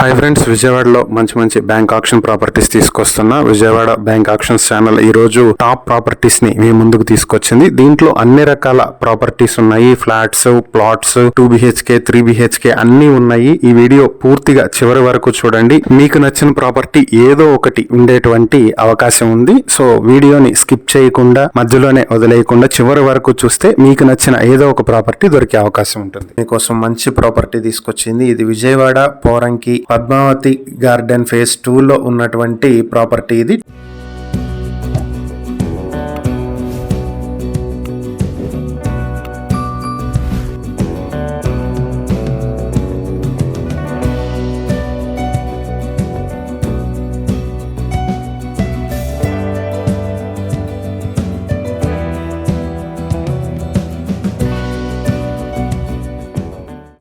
Hi friends, విజయవాడలో మంచి bank auction properties తీసుకొస్తున్నా. విజయవాడ బ్యాంక్ ఆక్షన్స్ ఛానల్ ఈ రోజు టాప్ ప్రాపర్టీస్ ని మీ ముందుకు తీసుకొచ్చింది. దీంట్లో అన్ని రకాల ప్రాపర్టీస్ ఉన్నాయి. ఫ్లాట్స్, ప్లాట్స్, 2 BHK 3 BHK అన్ని ఉన్నాయి. ఈ వీడియో పూర్తిగా చివరి వరకు చూడండి. మీకు నచ్చిన ప్రాపర్టీ ఏదో ఒకటి ఉండేటువంటి అవకాశం ఉంది. సో వీడియోని స్కిప్ చేయకుండా మధ్యలోనే వదిలేయకుండా చివరి వరకు చూస్తే మీకు నచ్చిన ఏదో ఒక ప్రాపర్టీ దొరికే అవకాశం ఉంటుంది. మీకోసం మంచి ప్రాపర్టీ తీసుకొచ్చింది. ఇది విజయవాడ పోరంకి పద్మావతి గార్డెన్ ఫేజ్ 2 లో ఉన్నటువంటి ప్రాపర్టీ ఇది.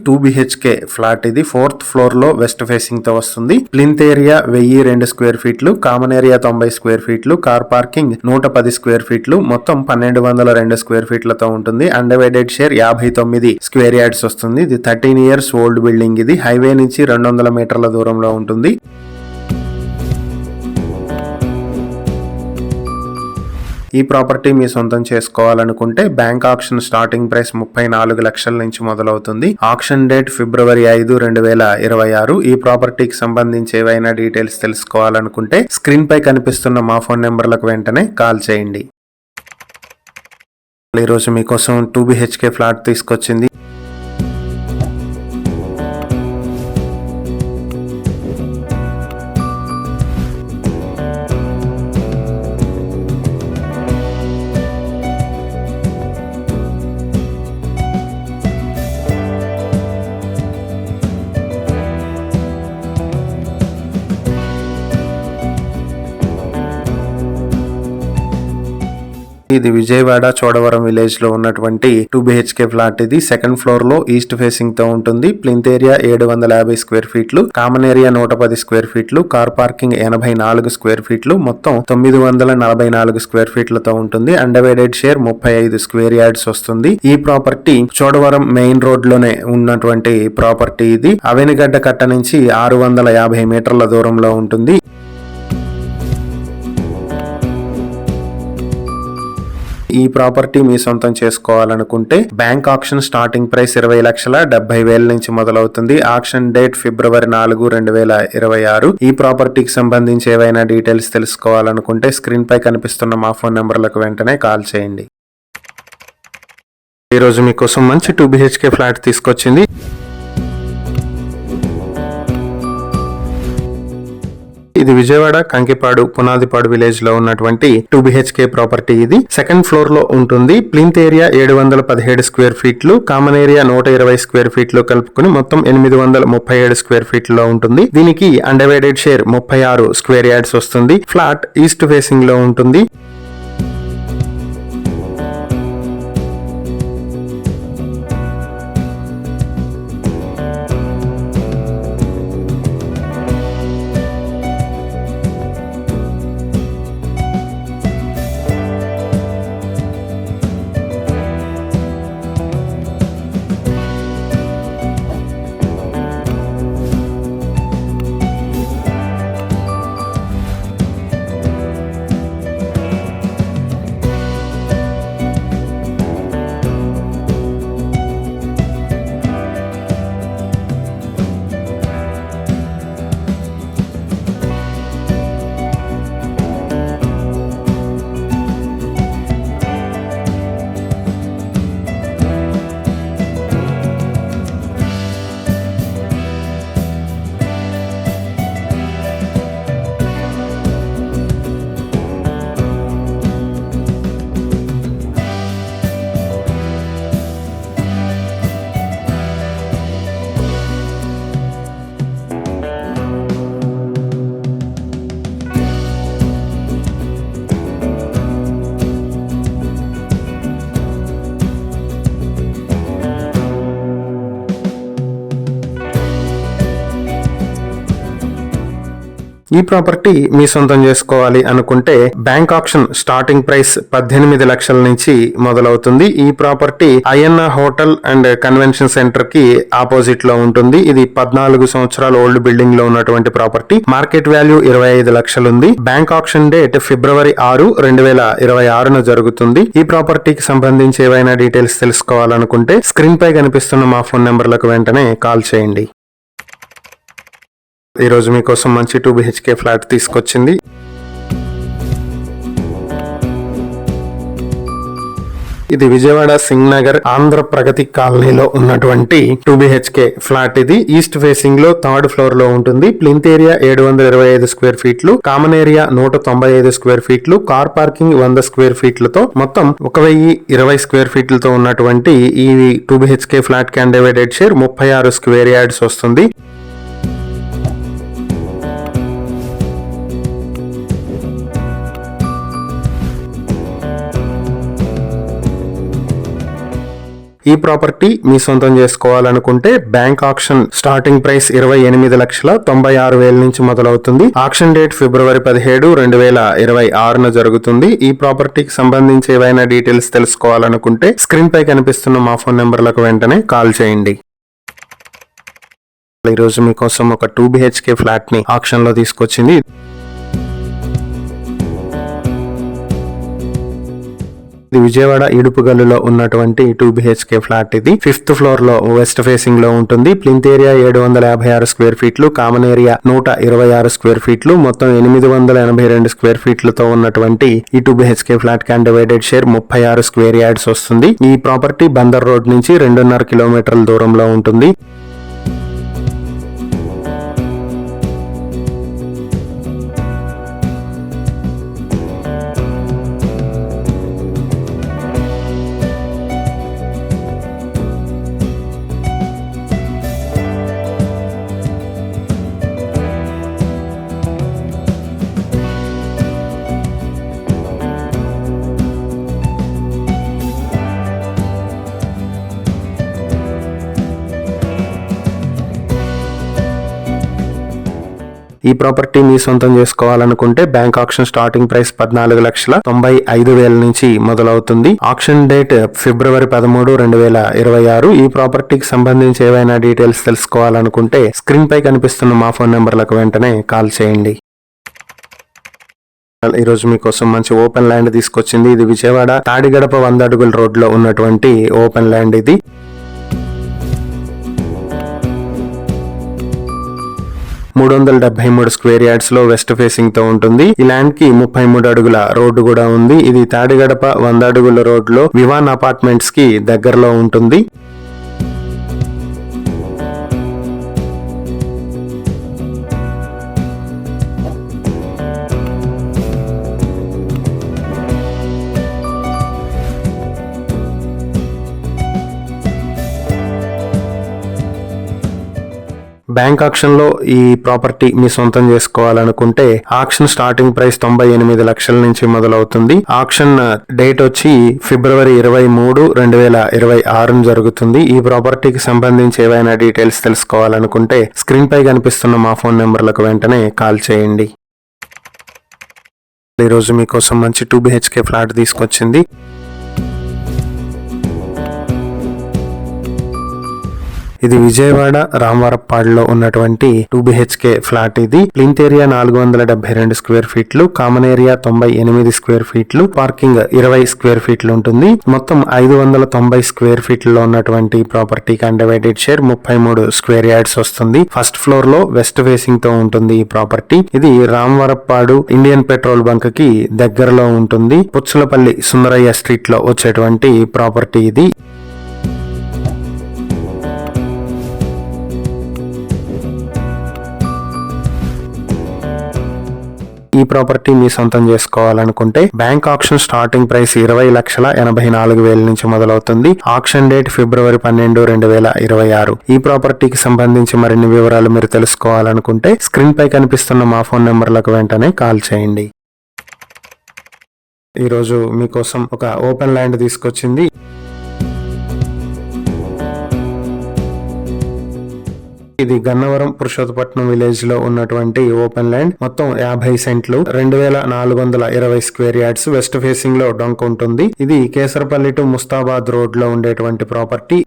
టూ BHK ఫ్లాట్ ఇది. 4th ఫ్లోర్ లో వెస్ట్ ఫేసింగ్ తో వస్తుంది. ప్లింత్ ఏరియా 1002 స్క్వేర్ ఫీట్లు, కామన్ ఏరియా 90 స్క్వేర్ ఫీట్లు, కార్ పార్కింగ్ 110 స్క్వేర్ ఫీట్లు, మొత్తం 1202 స్క్వేర్ ఫీట్లతో ఉంటుంది. అన్డివైడెడ్ షేర్ 59 స్క్వేర్ యార్డ్స్ వస్తుంది. ఇది 13 ఇయర్స్ ఓల్డ్ బిల్డింగ్. ఇది హైవే నుంచి 200 మీటర్ల దూరంలో ఉంటుంది. ఈ ప్రాపర్టీ మీ సొంతం చేసుకోవాలనుకుంటే బ్యాంక్ ఆక్షన్ స్టార్టింగ్ ప్రైస్ 34 లక్షల నుంచి మొదలవుతుంది. Auction date February 5, 2026. ఈ ప్రాపర్టీకి సంబంధించి ఏవైనా డీటెయిల్స్ తెలుసుకోవాలనుకుంటే స్క్రీన్ పై కనిపిస్తున్న మా ఫోన్ నెంబర్లకు వెంటనే కాల్ చేయండి. ఈరోజు మీకోసం 2 BHK ఫ్లాట్ తీసుకొచ్చింది. ఇది విజయవాడ చోడవరం విలేజ్ లో ఉన్నటువంటి 2 BHK ఫ్లాట్. ఇది 2nd ఫ్లోర్ లో ఈస్ట్ ఫేసింగ్ తో ఉంటుంది. ప్లింత్ ఏరియా 750 స్క్వేర్ ఫీట్లు, కామన్ ఏరియా 110 స్క్వేర్ ఫీట్లు, కార్ పార్కింగ్ 84 స్క్వేర్ ఫీట్లు, మొత్తం 944 స్క్వేర్ ఫీట్లతో ఉంటుంది. అన్డివైడెడ్ షేర్ 35 స్క్వేర్ యార్డ్స్ వస్తుంది. ఈ ప్రాపర్టీ చోడవరం మెయిన్ రోడ్ లోనే ఉన్నటువంటి ప్రాపర్టీ. ఇది అవెనిగడ్డ కట్ట నుంచి 650 మీటర్ల దూరంలో ఉంటుంది. ఈ ప్రాపర్టీ మీ సొంతం చేసుకోవాలనుకుంటే బ్యాంక్ ఆక్షన్ స్టార్టింగ్ ప్రైస్ 20,70,000 నుంచి మొదలవుతుంది. Auction date February 4, 2026. ఈ ప్రాపర్టీకి సంబంధించి ఏవైనా డీటెయిల్స్ తెలుసుకోవాలనుకుంటే స్క్రీన్ పై కనిపిస్తున్న మా ఫోన్ నెంబర్లకు వెంటనే కాల్ చేయండి. ఈరోజు మీకోసం మంచి 2 BHK ఫ్లాట్ తీసుకొచ్చింది. ఇది విజయవాడ కంకిపాడు పునాదిపాడు విలేజ్ లో ఉన్నటువంటి 2 BHK ప్రాపర్టీ. ఇది 2nd ఫ్లోర్ లో ఉంటుంది. ప్లింత్ ఏరియా 717 స్క్వేర్ ఫీట్లు, కామన్ ఏరియా 120 స్క్వేర్ ఫీట్లు కలుపుకుని మొత్తం 837 స్క్వేర్ ఫీట్లో ఉంటుంది. దీనికి అన్డివైడెడ్ షేర్ 36 స్క్వేర్ యార్డ్స్ వస్తుంది. ఫ్లాట్ ఈస్ట్ ఫేసింగ్ లో ఉంటుంది. ఈ ప్రాపర్టీ మీ సొంతం చేసుకోవాలి అనుకుంటే బ్యాంక్ ఆక్షన్ స్టార్టింగ్ ప్రైస్ 18 లక్షల నుంచి మొదలవుతుంది. ఈ property Ayanna hotel and convention centre కి ఆపోజిట్ లో ఉంటుంది. ఇది 14 సంవత్సరాల ఓల్డ్ బిల్డింగ్ లో ఉన్నటువంటి ప్రాపర్టీ. మార్కెట్ వాల్యూ 25 లక్షలు ఉంది. బ్యాంక్ ఆక్షన్ డేట్ ఫిబ్రవరి 6, 2026 జరుగుతుంది. ఈ ప్రాపర్టీకి సంబంధించి ఏవైనా డీటెయిల్స్ తెలుసుకోవాలనుకుంటే స్క్రీన్ పై కనిపిస్తున్న మా ఫోన్ నెంబర్లకు వెంటనే కాల్ చేయండి. ఈ రోజు మీకోసం మంచి 2 BHK ఫ్లాట్ తీసుకొచ్చింది. ఇది విజయవాడ సింగ్ నగర్ ఆంధ్ర ప్రగతి కాలనీలో ఉన్నటువంటి 2 BHK ఫ్లాట్. ఇది ఈస్ట్ ఫేసింగ్ లో 3rd ఫ్లోర్ లో ఉంటుంది. ప్లింత్ ఏరియా 725 స్క్వేర్ ఫీట్లు, కామన్ ఏరియా 195 స్క్వేర్ ఫీట్లు, కార్ పార్కింగ్ 100 స్క్వేర్ ఫీట్లతో మొత్తం 1020 స్క్వేర్ ఫీట్లతో ఉన్నటువంటి ఈ 2 BHK ఫ్లాట్ కి అన్డివైడెడ్ షేర్ 36 స్క్వేర్ యార్డ్స్ వస్తుంది. ఈ ప్రాపర్టీ మీ సొంతం చేసుకోవాలనుకుంటే బ్యాంక్ ఆక్షన్ స్టార్టింగ్ ప్రైస్ 28,96,000 నుంచి మొదలవుతుంది. ఆక్షన్ డేట్ ఫిబ్రవరి 17, 2026 జరుగుతుంది. ఈ ప్రాపర్టీకి సంబంధించి ఏవైనా డీటెయిల్స్ తెలుసుకోవాలనుకుంటే స్క్రీన్ పై కనిపిస్తున్న మా ఫోన్ నెంబర్లకు వెంటనే కాల్ చేయండి. ఈ రోజు మీకోసం ఒక 2 BHK ఫ్లాట్ ని ఆక్షన్ లో తీసుకొచ్చింది. ఇది విజయవాడ ఇడుపుగల్లులో ఉన్నటువంటి 2 BHK ఫ్లాట్. ఇది 5th ఫ్లోర్ లో వెస్ట్ ఫేసింగ్ లో ఉంటుంది. ప్లింత్ ఏరియా 756 స్క్వేర్ ఫీట్లు, కామన్ ఏరియా 126 స్క్వేర్ ఫీట్లు, మొత్తం 882 స్క్వేర్ ఫీట్లతో ఉన్నటువంటి ఈ 2 BHK ఫ్లాట్ కి అన్డివైడెడ్ షేర్ 36 స్క్వేర్ యార్డ్స్ వస్తుంది. ఈ ప్రాపర్టీ బందర్ రోడ్ నుంచి 2.5 కిలోమీటర్ల దూరంలో ఉంటుంది. ఈ ప్రాపర్టీ మీ సొంతం చేసుకోవాలనుకుంటే బ్యాంక్ ఆక్షన్ స్టార్టింగ్ ప్రైస్ 14,95,000 నుంచి మొదలవుతుంది. ఆక్షన్ డేట్ ఫిబ్రవరి 13, 2026. ఈ ప్రాపర్టీకి సంబంధించి ఏవైనా డీటెయిల్స్ తెలుసుకోవాలనుకుంటే స్క్రీన్ పై కనిపిస్తున్న మా ఫోన్ నెంబర్లకు వెంటనే కాల్ చేయండి. ఈ రోజు మీకోసం మంచి ఓపెన్ ల్యాండ్ తీసుకొచ్చింది. ఇది విజయవాడ తాడిగడప 100 అడుగుల రోడ్ లో ఉన్నటువంటి ఓపెన్ ల్యాండ్. ఇది 373 స్క్వేర్ యార్డ్స్ లో వెస్ట్ ఫేసింగ్ తో ఉంటుంది. ఈ ల్యాండ్ కి 33 అడుగుల రోడ్డు కూడా ఉంది. ఇది తాడిగడప 100 అడుగుల రోడ్ లో వివాన్ అపార్ట్మెంట్స్ కి దగ్గరలో ఉంటుంది. బ్యాంక్ ఆక్షన్ లో ఈ ప్రాపర్టీ మీ సొంతం చేసుకోవాలనుకుంటే ఆక్షన్ స్టార్టింగ్ ప్రైస్ 98 లక్షల నుంచి మొదలవుతుంది. ఆక్షన్ డేట్ వచ్చి ఫిబ్రవరి 23, 2026 జరుగుతుంది. ఈ ప్రాపర్టీకి సంబంధించి ఏవైనా డీటెయిల్స్ తెలుసుకోవాలనుకుంటే స్క్రీన్ పై కనిపిస్తున్న మా ఫోన్ నెంబర్లకు వెంటనే కాల్ చేయండి. ఈ రోజు మీకోసం మంచి 2 BHK ఫ్లాట్ తీసుకొచ్చింది. ఇది విజయవాడ రామవరప్పాడులో ఉన్నటువంటి 2 BHK ఫ్లాట్. ఇది ప్లింత్ ఏరియా 472 స్క్వేర్ ఫీట్లు, కామన్ ఏరియా 98 స్క్వేర్ ఫీట్లు, పార్కింగ్ 20 స్క్వేర్ ఫీట్లు ఉంటుంది. మొత్తం 590 స్క్వేర్ ఫీట్లలో ఉన్నటువంటి ప్రాపర్టీకి అన్డివైడెడ్ షేర్ 33 స్క్వేర్ యార్డ్స్ వస్తుంది. ఫస్ట్ ఫ్లోర్ లో వెస్ట్ ఫేసింగ్ తో ఉంటుంది ఈ ప్రాపర్టీ. ఇది రామవరప్పాడు ఇండియన్ పెట్రోల్ బంక్ కి దగ్గరలో ఉంటుంది. పుచ్చలపల్లి సుందరయ్య స్ట్రీట్ లో వచ్చేటువంటి ప్రాపర్టీ ఇది. ఈ ప్రాపర్టీ మీ సొంతం చేసుకోవాలనుకుంటే బ్యాంక్ ఆక్షన్ స్టార్టింగ్ ప్రైస్ 20,84,000 నుంచి మొదలవుతుంది. ఆక్షన్ డేట్ ఫిబ్రవరి 12, 2026. ఈ ప్రాపర్టీకి సంబంధించి మరిన్ని వివరాలు మీరు తెలుసుకోవాలనుకుంటే స్క్రీన్ పై కనిపిస్తున్న మా ఫోన్ నెంబర్లకు వెంటనే కాల్ చేయండి. ఈ రోజు మీకోసం ఒక ఓపెన్ ల్యాండ్ తీసుకొచ్చింది. ఇది గన్నవరం పురుషోత్తపట్నం విలేజ్ లో ఉన్నటువంటి ఓపెన్ ల్యాండ్. మొత్తం 50 సెంట్లు, 2420 స్క్వేర్ యార్డ్స్. వెస్ట్ ఫేసింగ్ లో డొంక ఉంటుంది. ఇది కేసరపల్లి టు ముస్తాబాద్ రోడ్ లో ఉండేటువంటి ప్రాపర్టీ.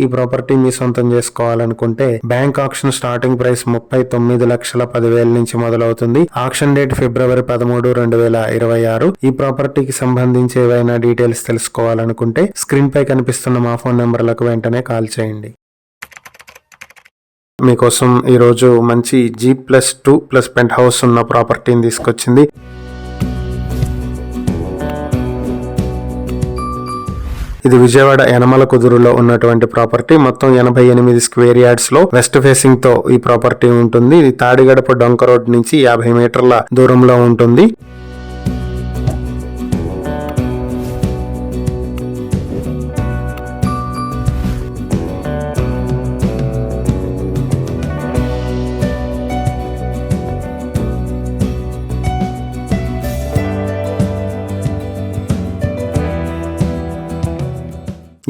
ఈ ప్రాపర్టీ మీ సొంతం చేసుకోవాలనుకుంటే బ్యాంక్ ఆక్షన్ స్టార్టింగ్ ప్రైస్ 39,10,000 నుంచి మొదలవుతుంది. ఆక్షన్ డేట్ ఫిబ్రవరి 13, 2026. ఈ ప్రాపర్టీకి సంబంధించి ఏవైనా డీటెయిల్స్ తెలుసుకోవాలనుకుంటే స్క్రీన్ పై కనిపిస్తున్న మా ఫోన్ నెంబర్లకు వెంటనే కాల్ చేయండి. మీకోసం ఈరోజు మంచి G+2+ పెంట్ హౌస్ ఉన్న ప్రాపర్టీని తీసుకొచ్చింది. ఇది విజయవాడ యనమల కుదురులో ఉన్నటువంటి ప్రాపర్టీ. మొత్తం 88 స్క్వేర్ యార్డ్స్ లో వెస్ట్ ఫేసింగ్ తో ఈ ప్రాపర్టీ ఉంటుంది. ఇది తాడిగడప డొంక రోడ్ నుంచి 50 మీటర్ల దూరంలో ఉంటుంది.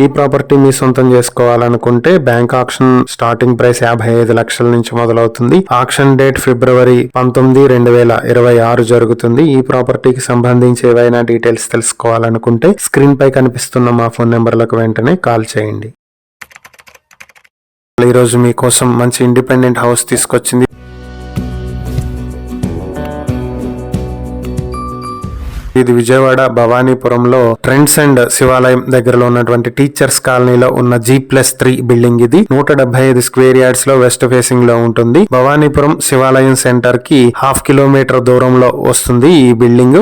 ఈ ప్రాపర్టీ మీ సొంతం చేసుకోవాలనుకుంటే బ్యాంక్ ఆక్షన్ స్టార్టింగ్ ప్రైస్ 55 లక్షల నుంచి మొదలవుతుంది. ఆక్షన్ డేట్ ఫిబ్రవరి 19, 2026 జరుగుతుంది. ఈ ప్రాపర్టీకి సంబంధించి ఏవైనా డీటెయిల్స్ తెలుసుకోవాలనుకుంటే స్క్రీన్ పై కనిపిస్తున్న మా ఫోన్ నెంబర్లకు వెంటనే కాల్ చేయండి. ఈరోజు మీకోసం మంచి ఇండిపెండెంట్ హౌస్ తీసుకొచ్చింది. ఇది విజయవాడ భవానీపురంలో ట్రెండ్స్ అండ్ శివాలయం దగ్గరలో ఉన్నటువంటి టీచర్స్ కాలనీలో ఉన్న G+3 బిల్డింగ్. ఇది 175 స్క్వేర్ యార్డ్స్ లో వెస్ట్ ఫేసింగ్ లో ఉంటుంది. భవానీపురం శివాలయం సెంటర్ కి 1/2 కిలోమీటర్ దూరంలో వస్తుంది ఈ బిల్డింగ్.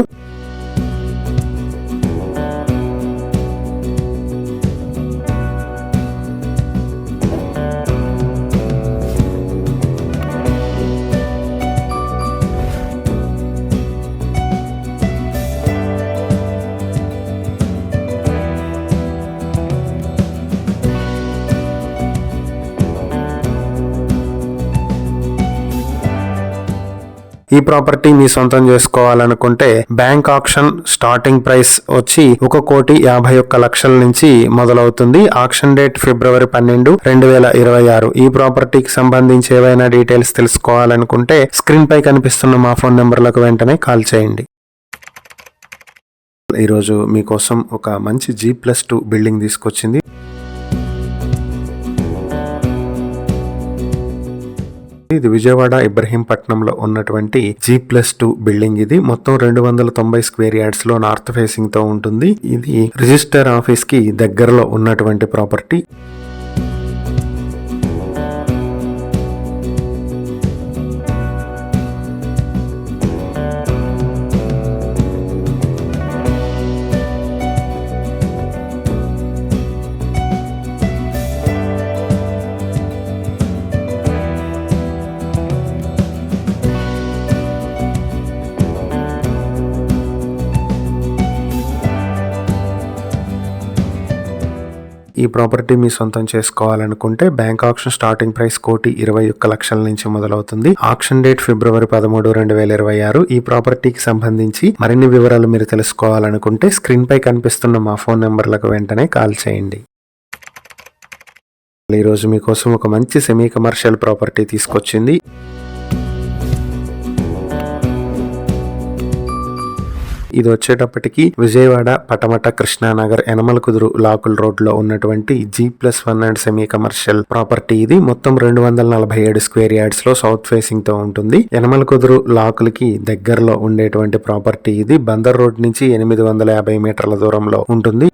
ఈ ప్రాపర్టీ మీ సొంతం చేసుకోవాలనుకుంటే బ్యాంక్ ఆక్షన్ స్టార్టింగ్ ప్రైస్ వచ్చి 1,51,00,000 నుంచి మొదలవుతుంది. ఆక్షన్ డేట్ ఫిబ్రవరి 12, 2026. ఈ ప్రాపర్టీకి సంబంధించి ఏవైనా డీటెయిల్స్ తెలుసుకోవాలనుకుంటే స్క్రీన్ పై కనిపిస్తున్న మా ఫోన్ నెంబర్లకు వెంటనే కాల్ చేయండి. ఈరోజు మీకోసం ఒక మంచి G+2 బిల్డింగ్ తీసుకొచ్చింది. ఇది విజయవాడ ఇబ్రహీంపట్నంలో ఉన్నటువంటి G+2 బిల్డింగ్. ఇది మొత్తం 290 స్క్వేర్ యార్డ్స్ లో నార్త్ ఫేసింగ్ తో ఉంటుంది. ఇది రిజిస్టర్ ఆఫీస్ కి దగ్గరలో ఉన్నటువంటి ప్రాపర్టీ. ఈ ప్రాపర్టీ మీ సొంతం చేసుకోవాలనుకుంటే బ్యాంక్ ఆక్షన్ స్టార్టింగ్ ప్రైస్ 1,21,00,000 నుంచి మొదలవుతుంది. ఆక్షన్ డేట్ ఫిబ్రవరి 13, 2026. ఈ ప్రాపర్టీకి సంబంధించి మరిన్ని వివరాలు మీరు తెలుసుకోవాలనుకుంటే స్క్రీన్ పై కనిపిస్తున్న మా ఫోన్ నెంబర్లకు వెంటనే కాల్ చేయండి. ఈరోజు మీకోసం ఒక మంచి సెమీ కమర్షియల్ ప్రాపర్టీ తీసుకొచ్చింది. ఇది వచ్చేటప్పటికి విజయవాడ పటమట కృష్ణానగర్ యనమల కుదురు లాకుల్ రోడ్ లో ఉన్నటువంటి G+1 and semi commercial property. ఇది మొత్తం 247 స్క్వేర్ యార్డ్స్ లో సౌత్ ఫేసింగ్ తో ఉంటుంది. యనమల కుదురు లాకులకి దగ్గరలో ఉండేటువంటి ప్రాపర్టీ. ఇది బందర్ రోడ్ నుంచి 850 మీటర్ల దూరంలో ఉంటుంది.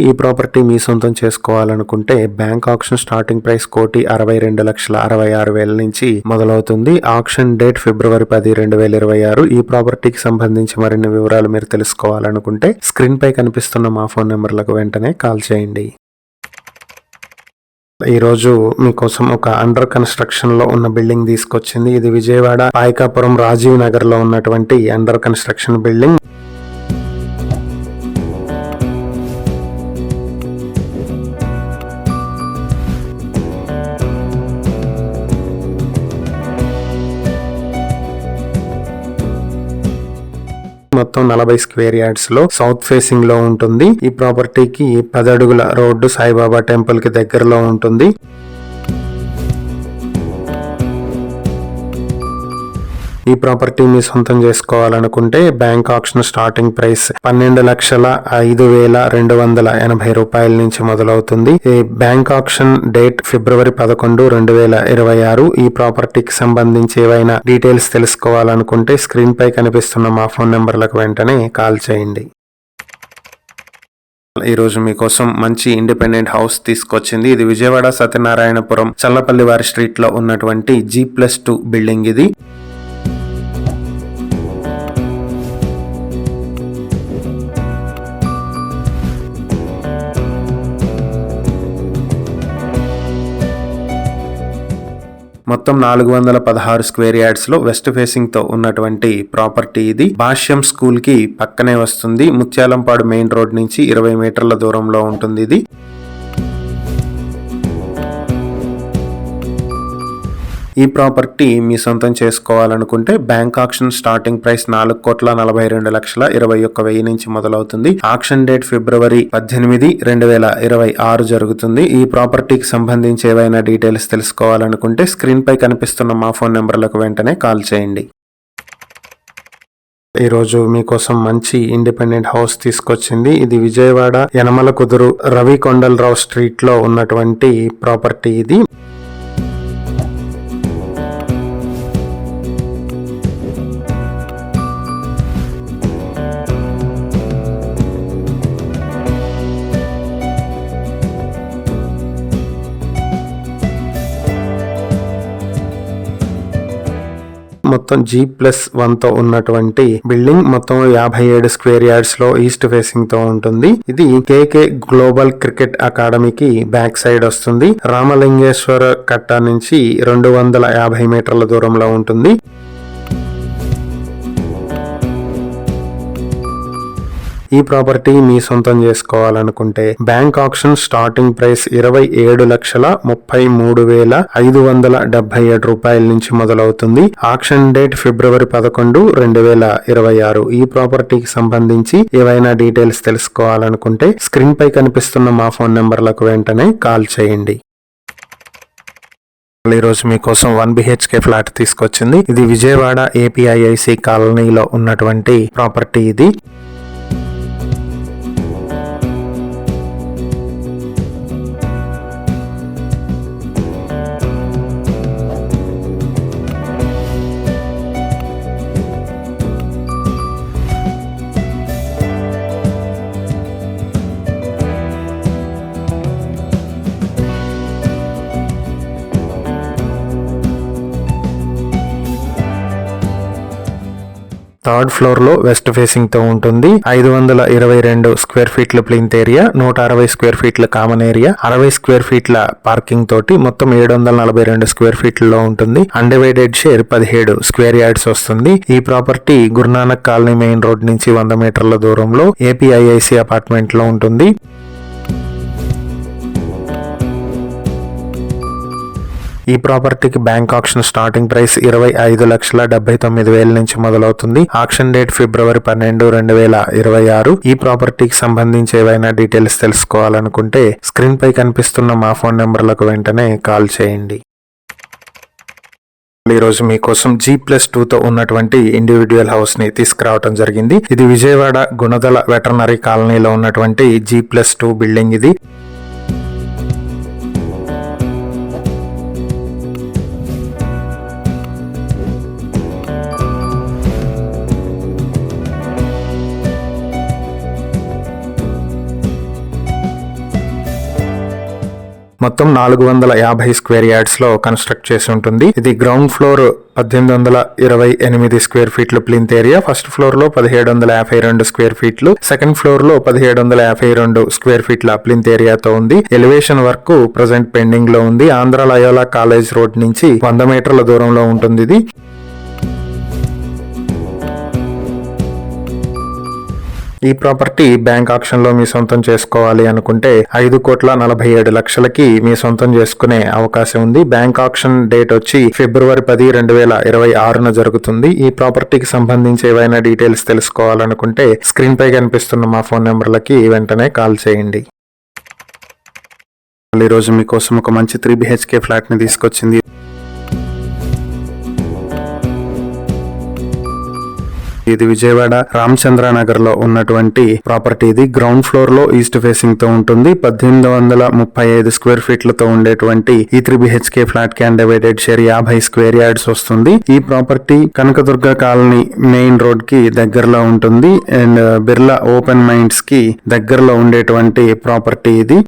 ఈ ప్రాపర్టీ మీ సొంతం చేసుకోవాలనుకుంటే బ్యాంక్ ఆక్షన్ స్టార్టింగ్ ప్రైస్ 1,62,66,000 నుంచి మొదలవుతుంది. ఆక్షన్ డేట్ ఫిబ్రవరి 10, 2026. ఈ ప్రాపర్టీకి సంబంధించి మరిన్ని వివరాలు మీరు తెలుసుకోవాలనుకుంటే స్క్రీన్ పై కనిపిస్తున్న మా ఫోన్ నెంబర్లకు వెంటనే కాల్ చేయండి. ఈ రోజు మీకోసం ఒక అండర్ కన్స్ట్రక్షన్ లో ఉన్న బిల్డింగ్ తీసుకొచ్చింది. ఇది విజయవాడ పాయకాపురం రాజీవ్ నగర్ లో ఉన్నటువంటి అండర్ కన్స్ట్రక్షన్ బిల్డింగ్. మొత్తం 40 స్క్వేర్ యార్డ్స్ లో సౌత్ ఫేసింగ్ లో ఉంటుంది. ఈ ప్రాపర్టీకి 10 అడుగుల రోడ్డు సాయిబాబా టెంపుల్ కి దగ్గరలో ఉంటుంది. ఈ ప్రాపర్టీ మీ సొంతం చేసుకోవాలనుకుంటే బ్యాంక్ ఆక్షన్ స్టార్టింగ్ ప్రైస్ 12,05,280 రూపాయల నుంచి మొదలవుతుంది. ఈ బ్యాంక్ ఆక్షన్ డేట్ ఫిబ్రవరి 11, 2026. ఈ ప్రాపర్టీకి సంబంధించి ఏవైనా డీటెయిల్స్ తెలుసుకోవాలనుకుంటే స్క్రీన్ పై కనిపిస్తున్న మా ఫోన్ నెంబర్లకు వెంటనే కాల్ చేయండి. ఈ రోజు మీకోసం మంచి ఇండిపెండెంట్ హౌస్ తీసుకొచ్చింది. ఇది విజయవాడ సత్యనారాయణపురం చల్లపల్లి వారి స్ట్రీట్ లో ఉన్నటువంటి G+2 బిల్డింగ్. ఇది మొత్తం 416 స్క్వేర్ యార్డ్స్ లో వెస్ట్ ఫేసింగ్ తో ఉన్నటువంటి ప్రాపర్టీ ఇది. భాష్యం స్కూల్ కి పక్కనే వస్తుంది. ముత్యాలంపాడు మెయిన్ రోడ్ నుంచి 20 మీటర్ల దూరంలో ఉంటుంది ఇది. ఈ ప్రాపర్టీ మీ సొంతం చేసుకోవాలనుకుంటే బ్యాంక్ ఆక్షన్ స్టార్టింగ్ ప్రైస్ 4,42,21,000 నుంచి మొదలవుతుంది. ఆక్షన్ డేట్ ఫిబ్రవరి 18, 2026 జరుగుతుంది. ఈ ప్రాపర్టీకి సంబంధించి ఏవైనా డీటెయిల్స్ తెలుసుకోవాలనుకుంటే స్క్రీన్ పై కనిపిస్తున్న మా ఫోన్ నెంబర్లకు వెంటనే కాల్ చేయండి. ఈ రోజు మీకోసం మంచి ఇండిపెండెంట్ హౌస్ తీసుకొచ్చింది. ఇది విజయవాడ యనమల కుదురు రవికొండలరావు స్ట్రీట్ లో ఉన్నటువంటి ప్రాపర్టీ ఇది. మొత్తం G+1 తో ఉన్నటువంటి బిల్డింగ్. మొత్తం 57 స్క్వేర్ యార్డ్స్ లో ఈస్ట్ ఫేసింగ్ తో ఉంటుంది. ఇది KK గ్లోబల్ క్రికెట్ అకాడమీకి బ్యాక్ సైడ్ వస్తుంది. రామలింగేశ్వర కట్ట నుంచి 250 మీటర్ల దూరంలో ఉంటుంది. ఈ ప్రాపర్టీ మీ సొంతం చేసుకోవాలనుకుంటే బ్యాంక్ ఆక్షన్ స్టార్టింగ్ ప్రైస్ 27,33,577 రూపాయల నుంచి మొదలవుతుంది. ఆక్షన్ డేట్ ఫిబ్రవరి 11, 2026. ఈ ప్రాపర్టీకి సంబంధించి ఏవైనా డీటెయిల్స్ తెలుసుకోవాలనుకుంటే స్క్రీన్ పై కనిపిస్తున్న మా ఫోన్ నెంబర్లకు వెంటనే కాల్ చేయండి. ఈ రోజు మీకోసం 1 BHK ఫ్లాట్ తీసుకొచ్చింది. ఇది విజయవాడ APIIC కాలనీలో ఉన్నటువంటి ప్రాపర్టీ ఇది. థర్డ్ ఫ్లోర్ లో వెస్ట్ ఫేసింగ్ తో ఉంటుంది. 522 స్క్వేర్ ఫీట్ల ప్లింత్ ఏరియా, 160 స్క్వేర్ ఫీట్ల కామన్ ఏరియా, 60 స్క్వేర్ ఫీట్ల పార్కింగ్ తోటి మొత్తం 742 స్క్వేర్ ఫీట్లలో ఉంటుంది. అన్డివైడెడ్ షేర్ 17 స్క్వేర్ యార్డ్స్ వస్తుంది. ఈ property Guru Nanak colony main road నుంచి 100 మీటర్ల దూరంలో APIIC అపార్ట్మెంట్ లో ఉంటుంది. ఈ ప్రాపర్టీకి బ్యాంక్ ఆక్షన్ స్టార్టింగ్ ప్రైస్ 25,79,000 నుంచి మొదలవుతుంది. ఆక్షన్ డేట్ ఫిబ్రవరి 12, 2026. ఈ ప్రాపర్టీకి సంబంధించి ఏవైనా డీటెయిల్స్ తెలుసుకోవాలనుకుంటే స్క్రీన్ పై కనిపిస్తున్న మా ఫోన్ నెంబర్లకు వెంటనే కాల్ చేయండి. ఈ రోజు మీకోసం G+2 తో ఉన్నటువంటి ఇండివిడ్యువల్ హౌస్ ని తీసుకురావడం జరిగింది. ఇది విజయవాడ గుణదల వెటర్నరీ కాలనీలో ఉన్నటువంటి G+2 బిల్డింగ్ ఇది. మొత్తం 450 స్క్వేర్ యార్డ్స్ లో కన్స్ట్రక్ట్ చేసి ఉంటుంది. ఇది గ్రౌండ్ ఫ్లోర్ 1828 స్క్వేర్ ఫీట్లు ప్లింత్ ఏరియా, ఫస్ట్ ఫ్లోర్ లో 1752 స్క్వేర్ ఫీట్లు, సెకండ్ ఫ్లోర్ లో 1752 స్క్వేర్ ఫీట్ల ప్లింత్ ఏరియాతో ఉంది. ఎలివేషన్ వర్క్ ప్రజెంట్ పెండింగ్ లో ఉంది. ఆంధ్ర లయోలా కాలేజ్ రోడ్ నుంచి 100 మీటర్ల దూరంలో ఉంటుంది ఇది. ఈ ప్రాపర్టీ బ్యాంక్ ఆక్షన్ లో మీ సొంతం చేసుకోవాలి అనుకుంటే 5,47,00,000కి మీ సొంతం చేసుకునే అవకాశం ఉంది. బ్యాంక్ ఆక్షన్ డేట్ వచ్చి ఫిబ్రవరి 10, 2026 జరుగుతుంది. ఈ ప్రాపర్టీకి సంబంధించి ఏవైనా డీటెయిల్స్ తెలుసుకోవాలనుకుంటే స్క్రీన్ పై కనిపిస్తున్న మా ఫోన్ నెంబర్లకి వెంటనే కాల్ చేయండి. ఈ రోజు మీకోసం ఒక మంచి 3 BHK ఫ్లాట్ ని తీసుకొచ్చింది. ఇది విజయవాడ రామచంద్ర నగర్ లో ఉన్నటువంటి ప్రాపర్టీ. ఇది గ్రౌండ్ ఫ్లోర్ లో ఈస్ట్ ఫేసింగ్ తో ఉంటుంది. 1835 స్క్వేర్ ఫీట్లతో ఉండేటువంటి ఈ 3 BHK flat can divided share 50 square yards వస్తుంది. ఈ property Kanakadurga colony main road కి దగ్గరలో ఉంటుంది అండ్ బిర్లా ఓపెన్ మైండ్స్ కి దగ్గరలో ఉండేటువంటి ప్రాపర్టీ ఇది.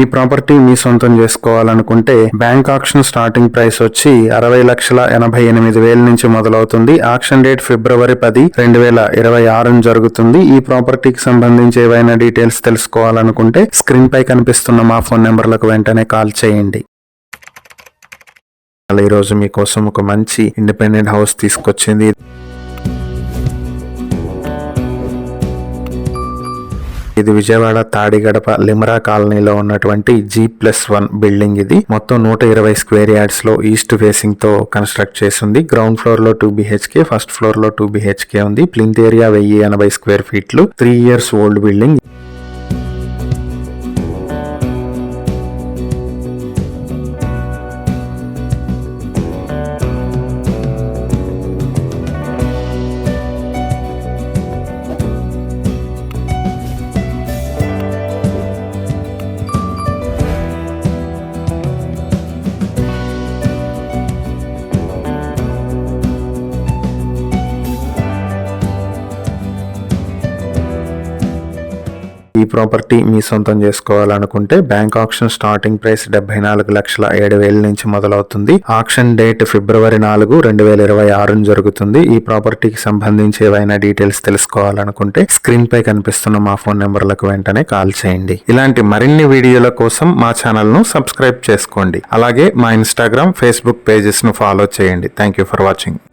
ఈ ప్రాపర్టీ మీ సొంతం చేసుకోవాలనుకుంటే బ్యాంక్ ఆక్షన్ స్టార్టింగ్ ప్రైస్ వచ్చి 60,88,000 నుంచి మొదలవుతుంది. ఆక్షన్ డేట్ ఫిబ్రవరి 10, 2026 జరుగుతుంది. ఈ ప్రాపర్టీకి సంబంధించి ఏవైనా డీటెయిల్స్ తెలుసుకోవాలనుకుంటే స్క్రీన్ పై కనిపిస్తున్న మా ఫోన్ నెంబర్లకు వెంటనే కాల్ చేయండి. ఈ రోజు మీకోసం ఒక మంచి ఇండిపెండెంట్ హౌస్ తీసుకొచ్చింది. ఇది విజయవాడ తాడిగడప లిమరా కాలనీలో ఉన్నటువంటి G+1 బిల్డింగ్. ఇది మొత్తం 120 స్క్వేర్ యార్డ్స్ లో ఈస్ట్ ఫేసింగ్ తో కన్స్ట్రక్ట్ చేసింది. గ్రౌండ్ ఫ్లోర్ లో 2 BHK, ఫస్ట్ ఫ్లోర్ లో 2 BHK ఉంది. ప్లింత్ ఏరియా 1080 స్క్వేర్ ఫీట్లు, 3 years ఓల్డ్ బిల్డింగ్. ఈ ప్రాపర్టీ మీ సొంతం చేసుకోవాలనుకుంటే బ్యాంక్ ఆక్షన్ స్టార్టింగ్ ప్రైస్ 74,07,000 నుంచి మొదలవుతుంది. ఆక్షన్ డేట్ ఫిబ్రవరి 4, 2026 జరుగుతుంది. ఈ ప్రాపర్టీకి సంబంధించి ఏవైనా డీటెయిల్స్ తెలుసుకోవాలనుకుంటే స్క్రీన్ పై కనిపిస్తున్న మా ఫోన్ నెంబర్లకు వెంటనే కాల్ చేయండి. ఇలాంటి మరిన్ని వీడియోల కోసం మా ఛానల్ ను సబ్స్క్రైబ్ చేసుకోండి. అలాగే మా ఇన్స్టాగ్రామ్, ఫేస్బుక్ పేజెస్ ను ఫాలో చేయండి. Thank you for watching.